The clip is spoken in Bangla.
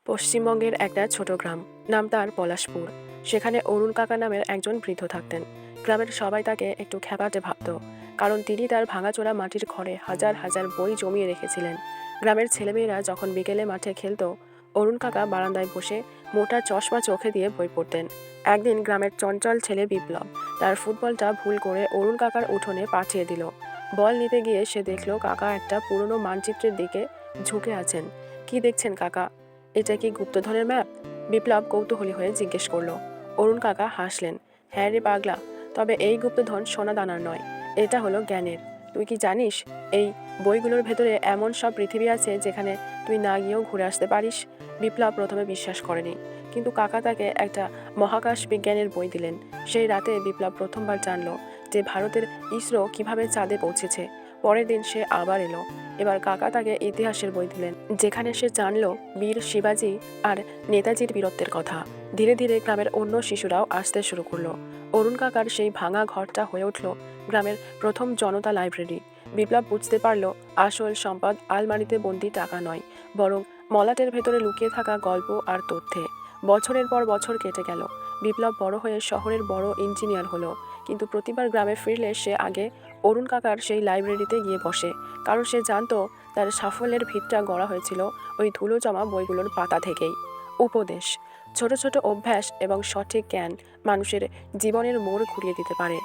পশ্চিমবঙ্গের একটা ছোট গ্রাম, নাম তার পলাশপুর। সেখানে অরুণ কাকা নামের একজন বৃদ্ধ থাকতেন। গ্রামের সবাই তাকে একটু খ্যাপাটে ভাবত, কারণ তিনি তার ভাঙাচোরা মাটির ঘরে হাজার হাজার বই জমিয়ে রেখেছিলেন। গ্রামের ছেলেমেয়েরা যখন বিকেলে মাঠে খেলতো, অরুণ কাকা বারান্দায় বসে মোটা চশমা চোখে দিয়ে বই পড়তেন। একদিন গ্রামের চঞ্চল ছেলে বিপ্লব তার ফুটবলটা ভুল করে অরুণ কাকার উঠোনে পাঠিয়ে দিল। বল নিতে গিয়ে সে দেখল কাকা একটা পুরনো মানচিত্রের দিকে ঝুঁকে আছেন। কি দেখছেন কাকা? এটা কি গুপ্তধনের ম্যাপ? বিপ্লব কৌতূহলী হয়ে জিজ্ঞেস করলো। অরুণ কাকা হাসলেন। হ্যাঁ রে পাগলা, তবে এই গুপ্তধন সোনা দানার নয়, এটা হলো জ্ঞানের। তুই কি জানিস, এই বইগুলোর ভেতরে এমন সব পৃথিবী আছে যেখানে তুই না গিয়েও ঘুরে আসতে পারিস? বিপ্লব প্রথমে বিশ্বাস করেনি, কিন্তু কাকা তাকে একটা মহাকাশ বিজ্ঞানের বই দিলেন। সেই রাতে বিপ্লব প্রথমবার জানলো যে ভারতের ইসরো কিভাবে চাঁদে পৌঁছেছে। পরের দিন সে আবার এলো। এবার কাকা তাকে ইতিহাসের বই দিলেন, যেখানে সে জানলো বীর শিবাজী আর নেতাজির বীরত্বের কথা। ধীরে ধীরে গ্রামের অন্য শিশুরাও আসতে শুরু করলো। অরুণ কাকার সেই ভাঙা ঘরটা হয়ে উঠল গ্রামের প্রথম জনতা লাইব্রেরি। বিপ্লব বুঝতে পারলো আসল সম্পদ আলমারিতে বন্দি টাকা নয়, বরং মলাটের ভেতরে লুকিয়ে থাকা গল্প আর তথ্যে। বছরের পর বছর কেটে গেল। বিপ্লব বড় হয়ে শহরের বড় ইঞ্জিনিয়ার হলো, কিন্তু প্রতিবার গ্রামে ফিরলে সে আগে অরুণ কাকার সেই লাইব্রেরিতে গিয়ে বসে, কারণ সে জানতো তার সাফল্যের ভিতটা গড়া হয়েছিল ওই ধুলো জমা বইগুলোর পাতা থেকেই। উপদেশ: ছোট ছোট অভ্যাস এবং সঠিক জ্ঞান মানুষের জীবনের মোড় ঘুরিয়ে দিতে পারে।